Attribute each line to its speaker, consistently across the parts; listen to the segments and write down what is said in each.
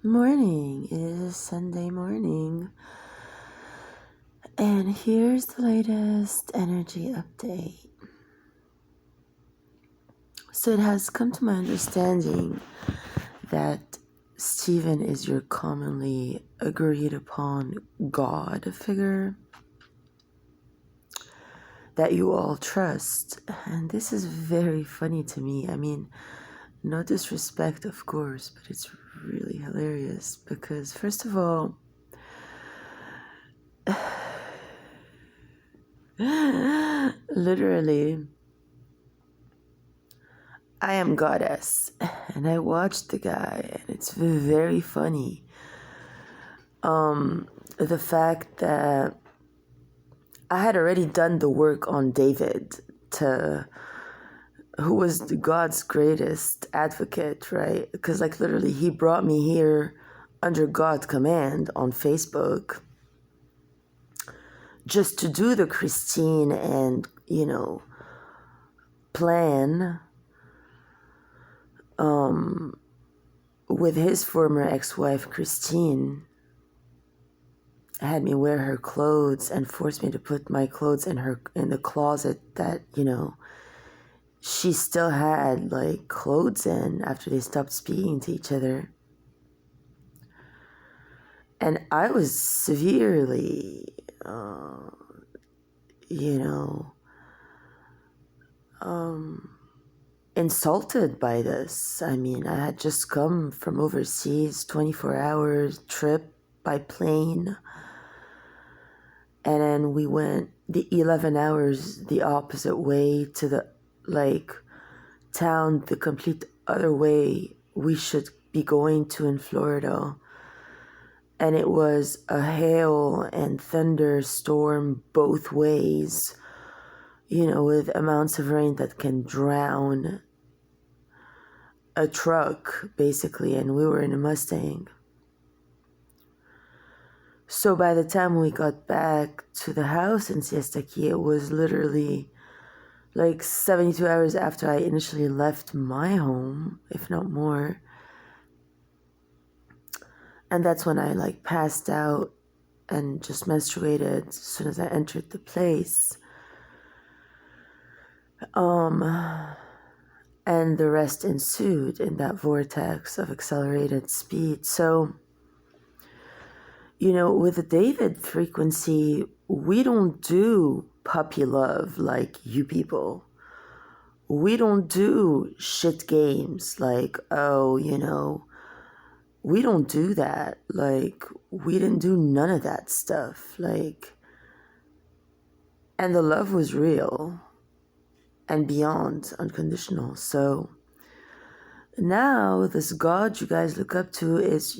Speaker 1: Morning. It is Sunday morning. And here's the latest energy update. So it has come to my understanding that Stephen is your commonly agreed upon God figure that you all trust. And this is very funny to me. I mean, no disrespect, of course, but it's really hilarious because, first of all, literally, I am Goddess, and I watched the guy, and it's very funny. The fact that I had already done the work on David, who was God's greatest advocate, right? Because, like, literally, he brought me here under God's command on Facebook just to do the Christine and, plan with his former ex-wife, Christine. Had me wear her clothes and forced me to put my clothes in the closet that, she still had, like, clothes in after they stopped speaking to each other. And I was severely, insulted by this. I mean, I had just come from overseas, 24-hour trip by plane. And then we went the 11 hours the opposite way to the, town the complete other way we should be going to in Florida. And it was a hail and thunderstorm both ways, with amounts of rain that can drown a truck, basically. And we were in a Mustang. So by the time we got back to the house in Siesta Key, it was literally like 72 hours after I initially left my home, if not more. And that's when I passed out and just menstruated as soon as I entered the place. And the rest ensued in that vortex of accelerated speed. So, with the David frequency, we don't do puppy love like you people. We don't do shit games like, we don't do that. We didn't do none of that stuff. And the love was real and beyond unconditional. So now this God you guys look up to is,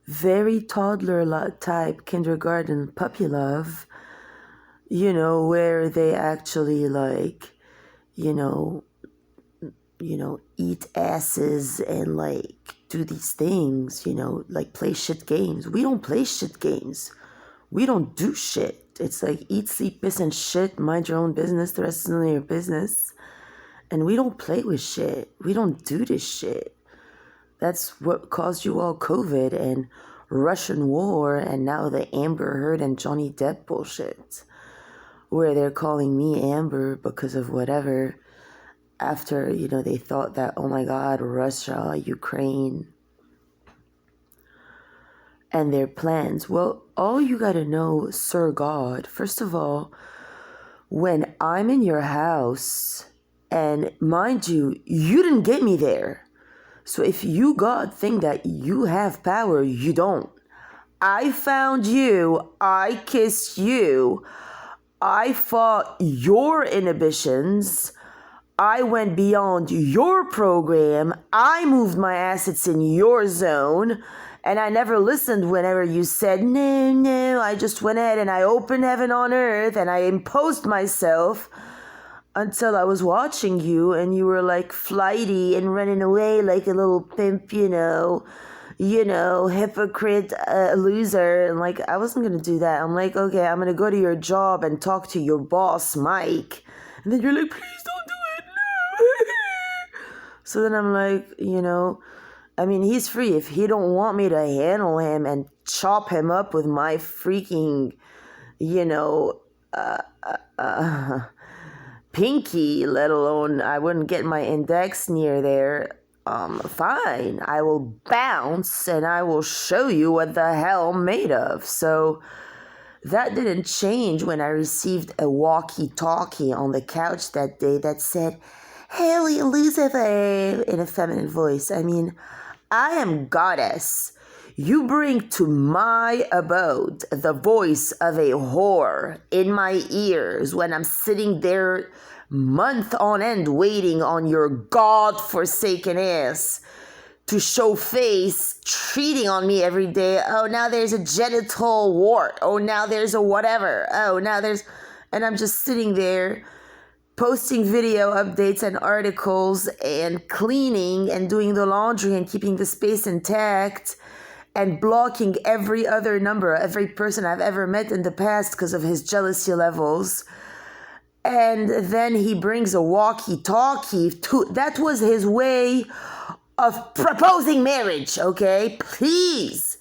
Speaker 1: very toddler type kindergarten puppy love, where they actually eat asses and do these things, play shit games. We don't play shit games. We don't do shit. It's eat, sleep, piss, and shit, mind your own business, the rest is none of your business. And we don't play with shit. We don't do this shit. That's what caused you all COVID and Russian war and now the Amber Heard and Johnny Depp bullshit, where they're calling me Amber because of whatever, after, they thought that, oh my God, Russia, Ukraine, and their plans. Well, all you gotta know, Sir God, first of all, when I'm in your house, and mind you, you didn't get me there. So if you, God, think that you have power, you don't. I found you. I kissed you. I fought your inhibitions. I went beyond your program. I moved my assets in your zone. And I never listened whenever you said, no. I just went ahead and I opened heaven on earth and I imposed myself until I was watching you and you were flighty and running away like a little pimp, hypocrite, loser. And I wasn't going to do that. I'm okay, I'm going to go to your job and talk to your boss, Mike. And then you're please don't do it. No. So then I'm I mean, he's free. If he don't want me to handle him and chop him up with my freaking, you know, pinky, let alone I wouldn't get my index near there, fine. I will bounce and I will show you what the hell I'm made of. So that didn't change when I received a walkie-talkie on the couch that day that said, Hailey Lucifer, in a feminine voice. I mean, I am goddess. You bring to my abode the voice of a whore in my ears when I'm sitting there month on end waiting on your God-forsaken ass to show face, treating on me every day. Oh, now there's a genital wart. Oh, now there's a whatever. Oh, now there's... And I'm just sitting there posting video updates and articles and cleaning and doing the laundry and keeping the space intact and blocking every other number, every person I've ever met in the past because of his jealousy levels. And then he brings a walkie-talkie to... That was his way of proposing marriage, okay? Please.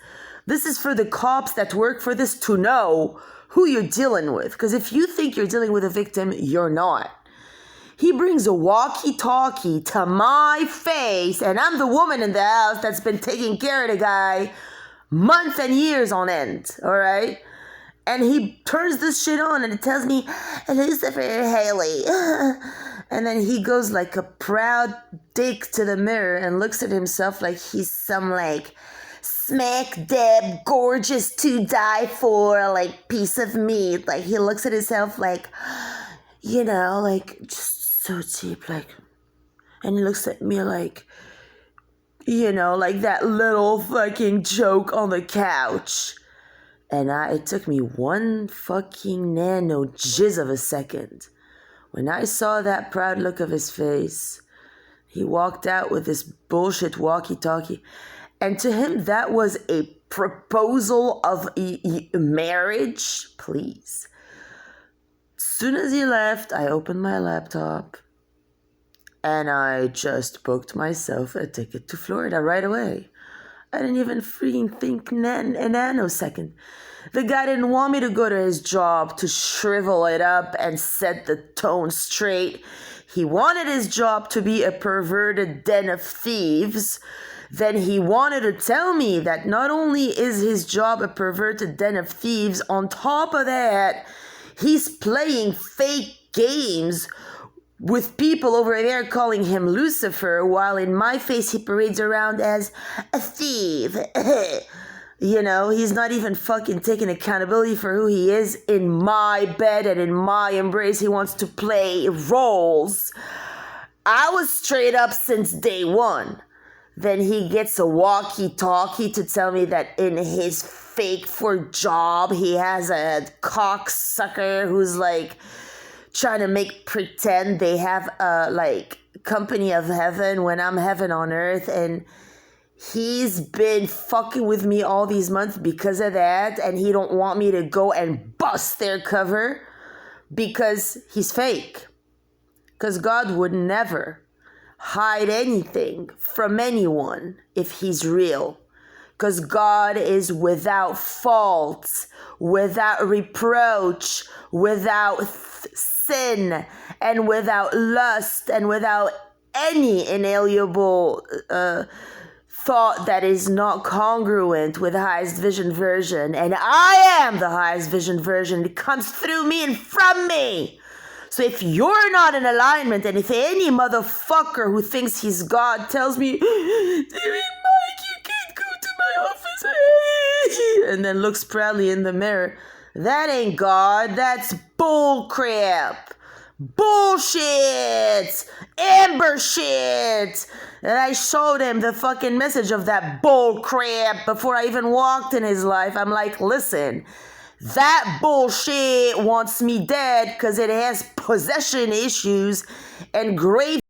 Speaker 1: This is for the cops that work for this to know who you're dealing with. Because if you think you're dealing with a victim, you're not. He brings a walkie-talkie to my face, and I'm the woman in the house that's been taking care of the guy months and years on end, all right? And he turns this shit on and it tells me, Lucifer Hailey. And then he goes like a proud dick to the mirror and looks at himself like he's some like smack dab gorgeous to die for like piece of meat. Like he looks at himself like, you know, like just so cheap, like, and he looks at me like, you know, like that little fucking joke on the couch. And it took me one fucking nano jizz of a second. When I saw that proud look of his face, he walked out with this bullshit walkie-talkie. And to him, that was a proposal of marriage. Please. As soon as he left, I opened my laptop and I just booked myself a ticket to Florida right away. I didn't even freaking think a nanosecond. The guy didn't want me to go to his job to shrivel it up and set the tone straight. He wanted his job to be a perverted den of thieves. Then he wanted to tell me that not only is his job a perverted den of thieves, on top of that, he's playing fake games with people over there calling him Lucifer, while in my face he parades around as a thief. You know, he's not even fucking taking accountability for who he is in my bed and in my embrace. He wants to play roles. I was straight up since day one. Then he gets a walkie-talkie to tell me that in his fake for job, he has a cocksucker who's like trying to make pretend they have a like company of heaven when I'm heaven on earth, and he's been fucking with me all these months because of that, and he don't want me to go and bust their cover because he's fake. Because God would never hide anything from anyone if he's real. Because God is without fault, without reproach, without sin, and without lust, and without any inalienable thought that is not congruent with the highest vision version. And I am the highest vision version. It comes through me and from me. So if you're not in alignment, and if any motherfucker who thinks he's God tells me, David Mike, you can't go to my office, and then looks proudly in the mirror, that ain't God, that's bullcrap. Bullshit! Amber shit! And I showed him the fucking message of that bullcrap before I even walked in his life. I'm like, listen, that bullshit wants me dead because it has possession issues and grave